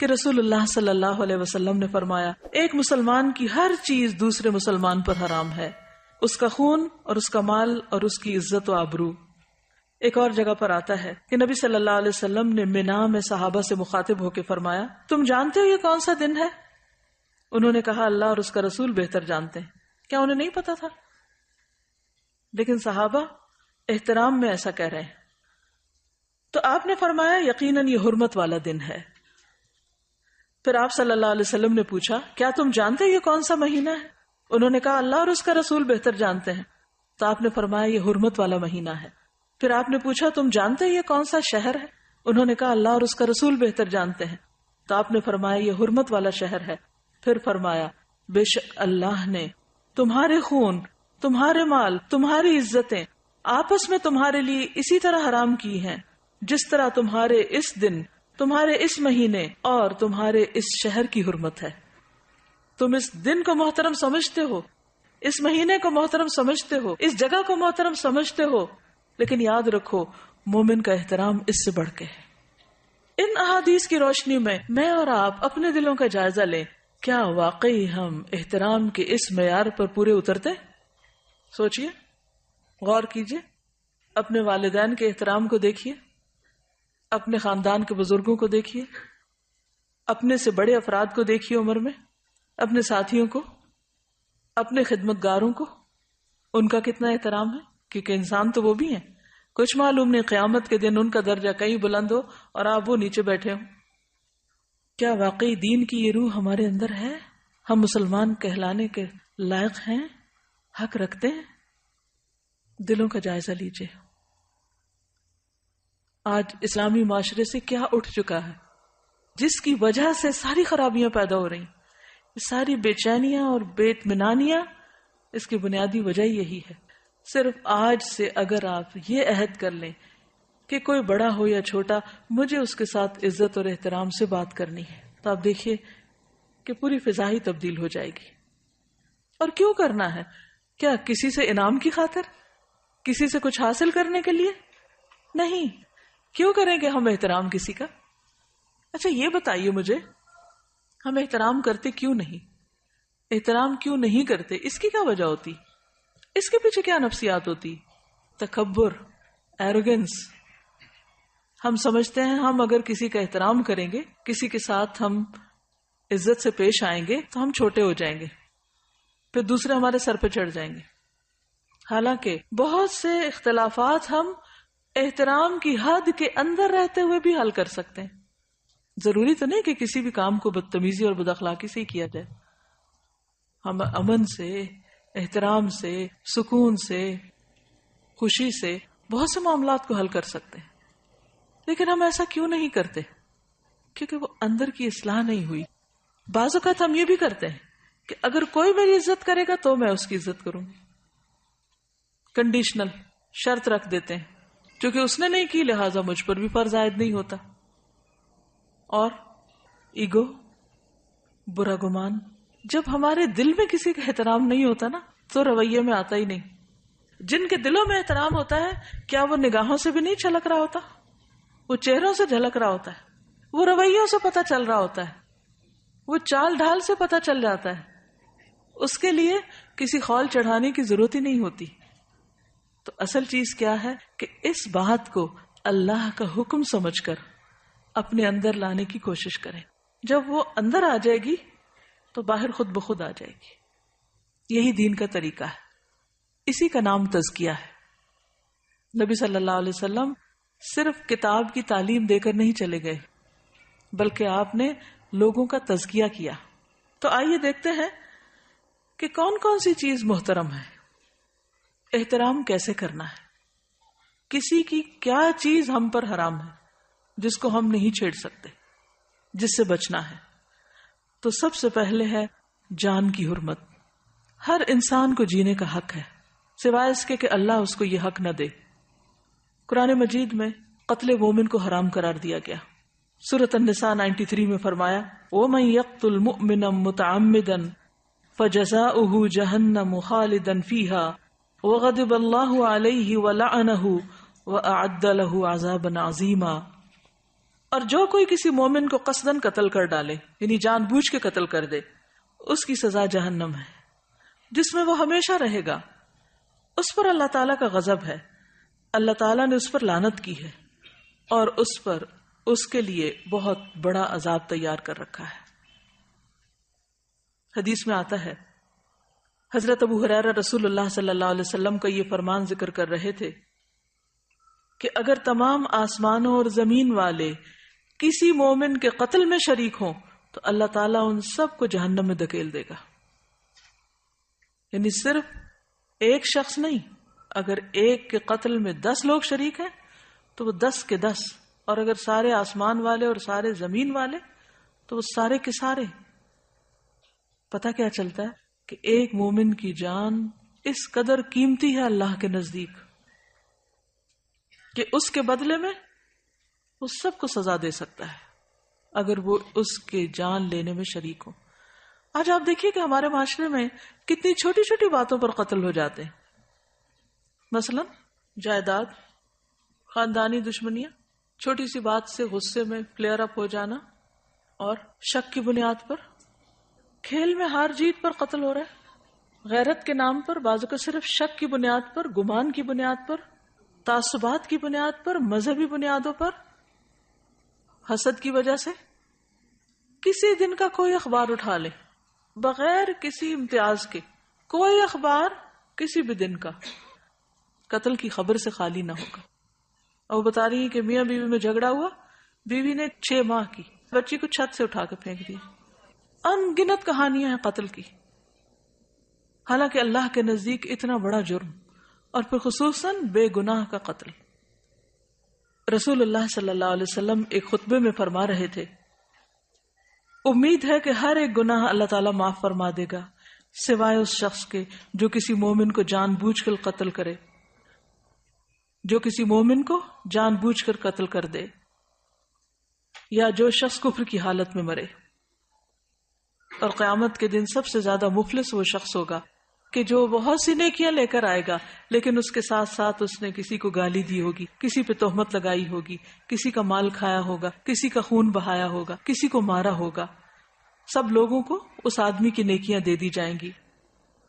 کہ رسول اللہ صلی اللہ علیہ وسلم نے فرمایا ایک مسلمان کی ہر چیز دوسرے مسلمان پر حرام ہے، اس کا خون اور اس کا مال اور اس کی عزت و آبرو۔ ایک اور جگہ پر آتا ہے کہ نبی صلی اللہ علیہ وسلم نے منا میں صحابہ سے مخاطب ہو کے فرمایا تم جانتے ہو یہ کون سا دن ہے؟ انہوں نے کہا اللہ اور اس کا رسول بہتر جانتے ہیں۔ کیا انہیں نہیں پتا تھا؟ لیکن صحابہ احترام میں ایسا کہہ رہے ہیں، تو آپ نے فرمایا یقیناً یہ حرمت والا دن ہے۔ پھر آپ صلی اللہ علیہ وسلم نے پوچھا کیا تم جانتے ہو یہ کون سا مہینہ ہے؟ انہوں نے کہا اللہ اور اس کا رسول بہتر جانتے ہیں۔ تو آپ نے فرمایا یہ حرمت والا مہینہ ہے۔ پھر آپ نے پوچھا تم جانتے ہو یہ کون سا شہر ہے؟ انہوں نے کہا اللہ اور اس کا رسول بہتر جانتے ہیں۔ تو آپ نے فرمایا یہ حرمت والا شہر ہے۔ پھر فرمایا بے شک اللہ نے تمہارے خون، تمہارے مال، تمہاری عزتیں آپس میں تمہارے لیے اسی طرح حرام کی ہیں جس طرح تمہارے اس دن، تمہارے اس مہینے اور تمہارے اس شہر کی حرمت ہے۔ تم اس دن کو محترم سمجھتے ہو، اس مہینے کو محترم سمجھتے ہو، اس جگہ کو محترم سمجھتے ہو، لیکن یاد رکھو مومن کا احترام اس سے بڑھ کے ہے۔ ان احادیث کی روشنی میں اور آپ اپنے دلوں کا جائزہ لیں، کیا واقعی ہم احترام کے اس معیار پر پورے اترتے؟ سوچئے، غور کیجئے، اپنے والدین کے احترام کو دیکھیے، اپنے خاندان کے بزرگوں کو دیکھیے، اپنے سے بڑے افراد کو دیکھیے عمر میں، اپنے ساتھیوں کو، اپنے خدمتگاروں کو، ان کا کتنا احترام ہے، کیونکہ انسان تو وہ بھی ہیں۔ کچھ معلوم نہیں قیامت کے دن ان کا درجہ کہیں بلند ہو اور آپ وہ نیچے بیٹھے ہوں۔ کیا واقعی دین کی یہ روح ہمارے اندر ہے؟ ہم مسلمان کہلانے کے لائق ہیں؟ حق رکھتے ہیں؟ دلوں کا جائزہ لیجئے۔ آج اسلامی معاشرے سے کیا اٹھ چکا ہے جس کی وجہ سے ساری خرابیاں پیدا ہو رہی، ساری بے چینیاں اور بے اطمینانیاں، اس کی بنیادی وجہ یہی ہے۔ صرف آج سے اگر آپ یہ عہد کر لیں کہ کوئی بڑا ہو یا چھوٹا مجھے اس کے ساتھ عزت اور احترام سے بات کرنی ہے، تو آپ دیکھیے کہ پوری فضا ہی تبدیل ہو جائے گی۔ اور کیوں کرنا ہے؟ کیا کسی سے انعام کی خاطر؟ کسی سے کچھ حاصل کرنے کے لیے؟ نہیں۔ کیوں کریں گے ہم احترام کسی کا؟ اچھا یہ بتائیے مجھے، ہم احترام کرتے کیوں نہیں؟ احترام کیوں نہیں کرتے؟ اس کی کیا وجہ ہوتی؟ اس کے پیچھے کیا نفسیات ہوتی؟ تکبر، ایروگنس۔ ہم سمجھتے ہیں ہم اگر کسی کا احترام کریں گے، کسی کے ساتھ ہم عزت سے پیش آئیں گے تو ہم چھوٹے ہو جائیں گے، پھر دوسرے ہمارے سر پہ چڑھ جائیں گے۔ حالانکہ بہت سے اختلافات ہم احترام کی حد کے اندر رہتے ہوئے بھی حل کر سکتے ہیں۔ ضروری تو نہیں کہ کسی بھی کام کو بدتمیزی اور بد اخلاقی سے ہی کیا جائے۔ ہم امن سے، احترام سے، سکون سے، خوشی سے بہت سے معاملات کو حل کر سکتے ہیں، لیکن ہم ایسا کیوں نہیں کرتے؟ کیونکہ وہ اندر کی اصلاح نہیں ہوئی۔ بعض اوقات ہم یہ بھی کرتے ہیں کہ اگر کوئی میری عزت کرے گا تو میں اس کی عزت کروں گی، کنڈیشنل شرط رکھ دیتے ہیں، چونکہ اس نے نہیں کی لہٰذا مجھ پر بھی فرض عائد نہیں ہوتا۔ اور ایگو، برا گمان، جب ہمارے دل میں کسی کا احترام نہیں ہوتا نا تو رویے میں آتا ہی نہیں۔ جن کے دلوں میں احترام ہوتا ہے کیا وہ نگاہوں سے بھی نہیں چھلک رہا ہوتا؟ وہ چہروں سے جھلک رہا ہوتا ہے، وہ رویوں سے پتہ چل رہا ہوتا ہے، وہ چال ڈھال سے پتہ چل جاتا ہے۔ اس کے لیے کسی خول چڑھانے کی ضرورت ہی نہیں ہوتی۔ تو اصل چیز کیا ہے کہ اس بات کو اللہ کا حکم سمجھ کر اپنے اندر لانے کی کوشش کریں۔ جب وہ اندر آ جائے گی تو باہر خود بخود آ جائے گی۔ یہی دین کا طریقہ ہے، اسی کا نام تزکیہ ہے۔ نبی صلی اللہ علیہ وسلم صرف کتاب کی تعلیم دے کر نہیں چلے گئے، بلکہ آپ نے لوگوں کا تزکیہ کیا۔ تو آئیے دیکھتے ہیں کہ کون کون سی چیز محترم ہے، احترام کیسے کرنا ہے، کسی کی کیا چیز ہم پر حرام ہے جس کو ہم نہیں چھیڑ سکتے، جس سے بچنا ہے۔ تو سب سے پہلے ہے جان کی حرمت۔ ہر انسان کو جینے کا حق ہے، سوائے اس کے کہ اللہ اس کو یہ حق نہ دے۔ قرآن مجید میں قتل مومن کو حرام قرار دیا گیا۔ سورۃ النساء 93 میں فرمایا وَمَن يَقْتُلْ مُؤْمِنًا مُتَعَمِّدًا فَجَزَاؤُهُ جَهَنَّمُ خَالِدًا فِيهَا وَغَضِبَ اللَّهُ عَلَيْهِ وَلَعَنَهُ وَأَعَدَّ لَهُ عَذَابًا عَظِيمًا۔ اور جو کوئی کسی مومن کو قصدن قتل کر ڈالے یعنی جان بوجھ کے قتل کر دے، اس کی سزا جہنم ہے جس میں وہ ہمیشہ رہے گا. اس پر اللہ تعالیٰ کا غضب ہے، اللہ تعالیٰ نے اس پر لعنت کی ہے اور اس پر اس کے لیے بہت بڑا عذاب تیار کر رکھا ہے. حدیث میں آتا ہے حضرت ابو ہریرہ رسول اللہ صلی اللہ علیہ وسلم کا یہ فرمان ذکر کر رہے تھے کہ اگر تمام آسمانوں اور زمین والے کسی مومن کے قتل میں شریک ہوں تو اللہ تعالیٰ ان سب کو جہنم میں دھکیل دے گا. یعنی صرف ایک شخص نہیں، اگر ایک کے قتل میں 10 لوگ شریک ہیں تو وہ 10 کے 10، اور اگر سارے آسمان والے اور سارے زمین والے تو وہ سارے کے سارے. پتہ کیا چلتا ہے کہ ایک مومن کی جان اس قدر قیمتی ہے اللہ کے نزدیک کہ اس کے بدلے میں وہ سب کو سزا دے سکتا ہے اگر وہ اس کے جان لینے میں شریک ہو. آج آپ دیکھیے کہ ہمارے معاشرے میں کتنی چھوٹی چھوٹی باتوں پر قتل ہو جاتے ہیں. مثلا جائیداد، خاندانی دشمنیاں، چھوٹی سی بات سے غصے میں فلیئر اپ ہو جانا، اور شک کی بنیاد پر کھیل میں ہار جیت پر قتل ہو رہا ہے، غیرت کے نام پر، بعضوں کا صرف شک کی بنیاد پر، گمان کی بنیاد پر، تعصبات کی بنیاد پر، مذہبی بنیادوں پر، حسد کی وجہ سے. کسی دن کا کوئی اخبار اٹھا لے بغیر کسی امتیاز کے، کوئی اخبار کسی بھی دن کا قتل کی خبر سے خالی نہ ہوگا. اور وہ بتا رہی ہے کہ میاں بیوی میں جھگڑا ہوا، بیوی نے 6 ماہ کی، بچی کو چھت سے اٹھا کے پھینک دیا. ان گنت کہانیاں ہیں قتل کی، حالانکہ اللہ کے نزدیک اتنا بڑا جرم، اور پھر خصوصاً بے گناہ کا قتل. رسول اللہ صلی اللہ علیہ وسلم ایک خطبے میں فرما رہے تھے، امید ہے کہ ہر ایک گناہ اللہ تعالیٰ معاف فرما دے گا سوائے اس شخص کے جو کسی مومن کو جان بوجھ کر قتل کرے، جو کسی مومن کو جان بوجھ کر قتل کر دے، یا جو شخص کفر کی حالت میں مرے. اور قیامت کے دن سب سے زیادہ مفلس وہ شخص ہوگا کہ جو بہت سی نیکیاں لے کر آئے گا لیکن اس کے ساتھ ساتھ اس نے کسی کو گالی دی ہوگی، کسی پہ تہمت لگائی ہوگی، کسی کا مال کھایا ہوگا، کسی کا خون بہایا ہوگا، کسی کو مارا ہوگا. سب لوگوں کو اس آدمی کی نیکیاں دے دی جائیں گی،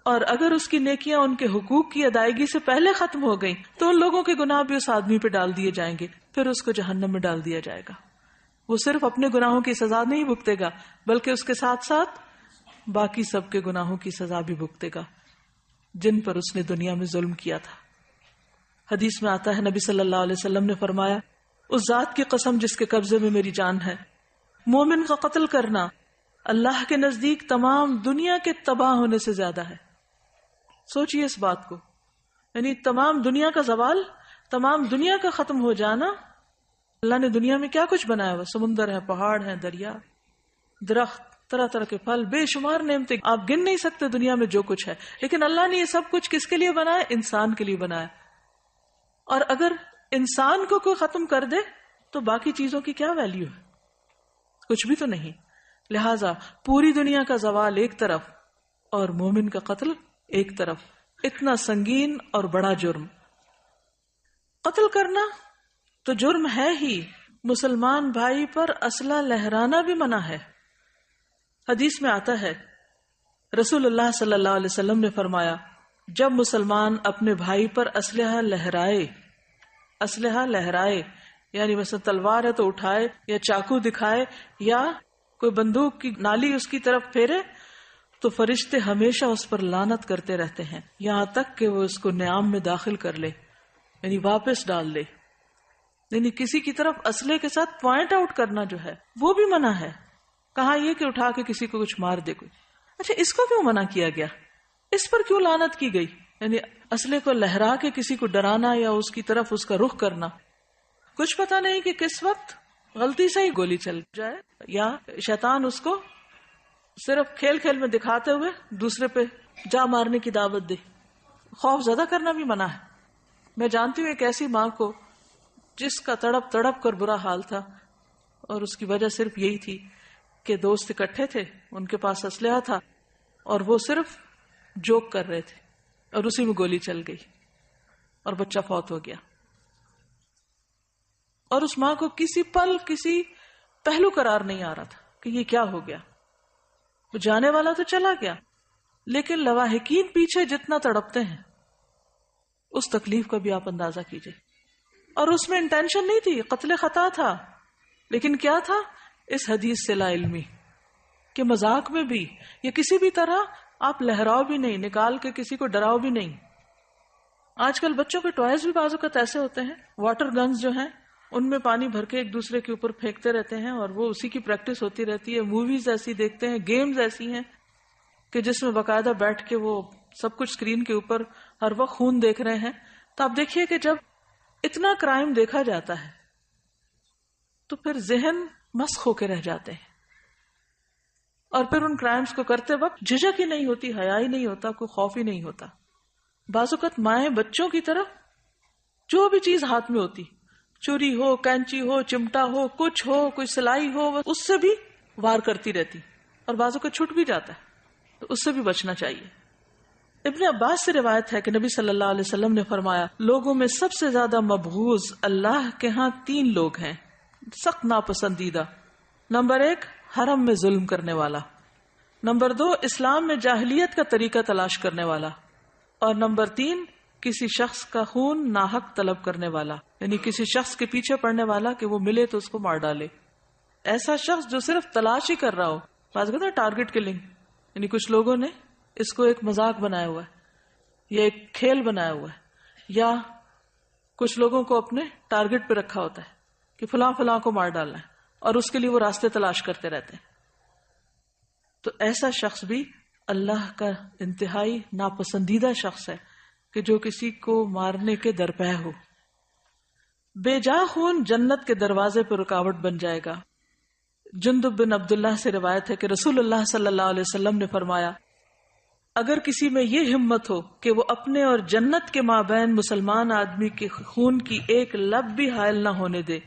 اور اگر اس کی نیکیاں ان کے حقوق کی ادائیگی سے پہلے ختم ہو گئیں تو ان لوگوں کے گناہ بھی اس آدمی پہ ڈال دیے جائیں گے، پھر اس کو جہنم میں ڈال دیا جائے گا. وہ صرف اپنے گناہوں کی سزا نہیں بھگتے گا بلکہ اس کے ساتھ ساتھ باقی سب کے گناہوں کی سزا بھی بھگتے گا جن پر اس نے دنیا میں ظلم کیا تھا. حدیث میں آتا ہے نبی صلی اللہ علیہ وسلم نے فرمایا، اس ذات کی قسم جس کے قبضے میں میری جان ہے، مومن کا قتل کرنا اللہ کے نزدیک تمام دنیا کے تباہ ہونے سے زیادہ ہے. سوچئے اس بات کو، یعنی تمام دنیا کا زوال، تمام دنیا کا ختم ہو جانا. اللہ نے دنیا میں کیا کچھ بنایا ہوا، سمندر ہے، پہاڑ ہیں، دریا، درخت، طرح طرح کے پھل، بے شمار نعمتیں، آپ گن نہیں سکتے دنیا میں جو کچھ ہے. لیکن اللہ نے یہ سب کچھ کس کے لیے بنایا؟ انسان کے لیے بنایا. اور اگر انسان کو کوئی ختم کر دے تو باقی چیزوں کی کیا ویلیو ہے؟ کچھ بھی تو نہیں. لہذا پوری دنیا کا زوال ایک طرف اور مومن کا قتل ایک طرف، اتنا سنگین اور بڑا جرم. قتل کرنا تو جرم ہے ہی، مسلمان بھائی پر اسلحہ لہرانا بھی منع ہے. حدیث میں آتا ہے رسول اللہ صلی اللہ علیہ وسلم نے فرمایا، جب مسلمان اپنے بھائی پر اسلحہ لہرائے یعنی مثلا تلوار ہے تو اٹھائے یا چاقو دکھائے یا کوئی بندوق کی نالی اس کی طرف پھیرے، تو فرشتے ہمیشہ اس پر لعنت کرتے رہتے ہیں یہاں تک کہ وہ اس کو نیام میں داخل کر لے، یعنی واپس ڈال لے. یعنی کسی کی طرف اسلحے کے ساتھ پوائنٹ آؤٹ کرنا جو ہے وہ بھی منع ہے. کہا یہ کہ اٹھا کے کسی کو کچھ مار دے کوئی. اچھا، اس کو کیوں منع کیا گیا؟ اس پر کیوں لعنت کی گئی؟ یعنی اسلحے کو لہرا کے کسی کو ڈرانا یا اس کی طرف اس کا رخ کرنا. کچھ پتہ نہیں کہ کس وقت غلطی سے ہی گولی چل جائے یا شیطان اس کو صرف کھیل کھیل میں دکھاتے ہوئے دوسرے پہ جا مارنے کی دعوت دے. خوف زدہ کرنا بھی منع ہے. میں جانتی ہوں ایک ایسی ماں کو جس کا تڑپ تڑپ کر برا حال تھا اور اس کی وجہ صرف یہی تھی کہ دوست اکٹھے تھے، ان کے پاس اسلحہ تھا اور وہ صرف جوک کر رہے تھے اور اسی میں گولی چل گئی اور بچہ فوت ہو گیا. اور اس ماں کو کسی پل کسی پہلو قرار نہیں آ رہا تھا کہ یہ کیا ہو گیا. وہ جانے والا تو چلا گیا، لیکن لواحقین پیچھے جتنا تڑپتے ہیں اس تکلیف کا بھی آپ اندازہ کیجئے. اور اس میں انٹینشن نہیں تھی، قتل خطا تھا، لیکن کیا تھا؟ اس حدیث سے لا علمی کہ مذاق میں بھی یا کسی بھی طرح آپ لہراؤ بھی نہیں، نکال کے کسی کو ڈراؤ بھی نہیں. آج کل بچوں کے ٹوائز بھی بعض اوقات ایسے ہوتے ہیں، واٹر گنز جو ہیں ان میں پانی بھر کے ایک دوسرے کے اوپر پھینکتے رہتے ہیں اور وہ اسی کی پریکٹس ہوتی رہتی ہے. موویز ایسی دیکھتے ہیں، گیمز ایسی ہیں کہ جس میں باقاعدہ بیٹھ کے وہ سب کچھ اسکرین کے اوپر ہر وقت خون دیکھ رہے ہیں. تو آپ دیکھیے کہ جب اتنا کرائم دیکھا جاتا ہے تو پھر ذہن مسخ ہو کے رہ جاتے ہیں، اور پھر ان کرائمز کو کرتے وقت جھجک ہی نہیں ہوتی، حیا ہی نہیں ہوتا، کوئی خوف ہی نہیں ہوتا. بعض اوقات مائیں بچوں کی طرف جو بھی چیز ہاتھ میں ہوتی، چوری ہو، کینچی ہو، چمٹا ہو، کچھ ہو، کوئی سلائی ہو، اس سے بھی وار کرتی رہتی، اور بعض اوقات چھوٹ بھی جاتا ہے، تو اس سے بھی بچنا چاہیے. ابن عباس سے روایت ہے کہ نبی صلی اللہ علیہ وسلم نے فرمایا، لوگوں میں سب سے زیادہ مبغوض اللہ کے ہاں 3 لوگ ہیں، سخت ناپسندیدہ. نمبر 1 حرم میں ظلم کرنے والا، نمبر 2 اسلام میں جاہلیت کا طریقہ تلاش کرنے والا، اور نمبر 3 کسی شخص کا خون ناحق طلب کرنے والا، یعنی کسی شخص کے پیچھے پڑنے والا کہ وہ ملے تو اس کو مار ڈالے. ایسا شخص جو صرف تلاش ہی کر رہا ہو، بات کہتے ہیں ٹارگٹ کلنگ، یعنی کچھ لوگوں نے اس کو ایک مذاق بنایا ہوا ہے یا ایک کھیل بنایا ہوا ہے، یا کچھ لوگوں کو اپنے ٹارگٹ پہ رکھا ہوتا ہے کہ فلاں فلاں کو مار ڈالنا ہے، اور اس کے لیے وہ راستے تلاش کرتے رہتے ہیں. تو ایسا شخص بھی اللہ کا انتہائی ناپسندیدہ شخص ہے کہ جو کسی کو مارنے کے درپے ہو. بے جا خون جنت کے دروازے پر رکاوٹ بن جائے گا. جندب بن عبداللہ سے روایت ہے کہ رسول اللہ صلی اللہ علیہ وسلم نے فرمایا، اگر کسی میں یہ ہمت ہو کہ وہ اپنے اور جنت کے مابین مسلمان آدمی کے خون کی ایک لب بھی حائل نہ ہونے دے،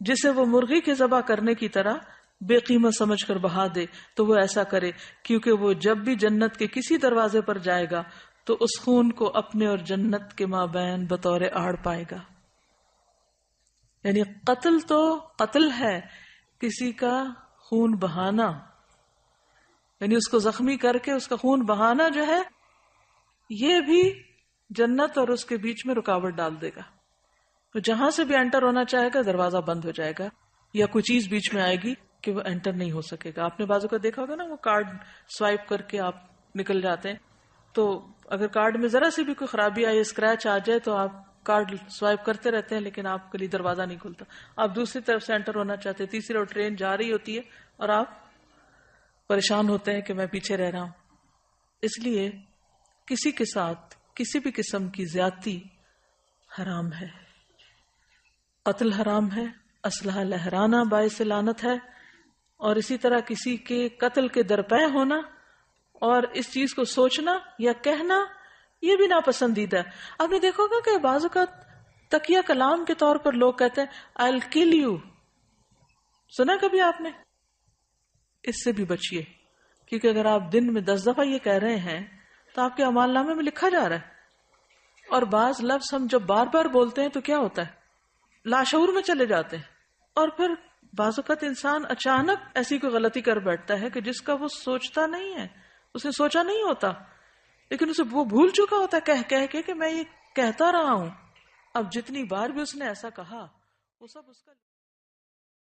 جسے وہ مرغی کے ذبح کرنے کی طرح بے قیمت سمجھ کر بہا دے، تو وہ ایسا کرے، کیونکہ وہ جب بھی جنت کے کسی دروازے پر جائے گا تو اس خون کو اپنے اور جنت کے مابین بطور آڑ پائے گا. یعنی قتل تو قتل ہے، کسی کا خون بہانا، یعنی اس کو زخمی کر کے اس کا خون بہانا جو ہے، یہ بھی جنت اور اس کے بیچ میں رکاوٹ ڈال دے گا. تو جہاں سے بھی انٹر ہونا چاہے گا دروازہ بند ہو جائے گا، یا کوئی چیز بیچ میں آئے گی کہ وہ انٹر نہیں ہو سکے گا. آپ نے بازو کا دیکھا ہوگا نا، وہ کارڈ سوائپ کر کے آپ نکل جاتے ہیں، تو اگر کارڈ میں ذرا سی بھی کوئی خرابی آئے، اسکریچ آ جائے، تو آپ کارڈ سوائپ کرتے رہتے ہیں، لیکن آپ کے لیے دروازہ نہیں کھلتا. آپ دوسری طرف سے انٹر ہونا چاہتے ہیں، تیسری اور ٹرین جا رہی ہوتی ہے اور آپ پریشان ہوتے ہیں کہ میں پیچھے رہ رہا ہوں. اس لیے کسی کے ساتھ کسی بھی قسم کی زیادتی حرام ہے، قتل حرام ہے، اسلحہ لہرانا باعث لعنت ہے، اور اسی طرح کسی کے قتل کے درپے ہونا اور اس چیز کو سوچنا یا کہنا، یہ بھی ناپسندیدہ ہے. آپ نے دیکھا ہوگا کہ بعض اوقات تکیہ کلام کے طور پر لوگ کہتے ہیں I'll kill you، سنا کبھی آپ نے؟ اس سے بھی بچیے، کیونکہ اگر آپ دن میں 10 دفعہ یہ کہہ رہے ہیں تو آپ کے اعمال نامے میں لکھا جا رہا ہے. اور بعض لفظ ہم جب بار بار بولتے ہیں تو کیا ہوتا ہے، لاشعور میں چلے جاتے ہیں، اور پھر بعض اوقات انسان اچانک ایسی کوئی غلطی کر بیٹھتا ہے کہ جس کا وہ سوچتا نہیں ہے، اس نے سوچا نہیں ہوتا، لیکن اسے وہ بھول چکا ہوتا ہے کہہ کے کہ میں یہ کہتا رہا ہوں. اب جتنی بار بھی اس نے ایسا کہا وہ سب اس کا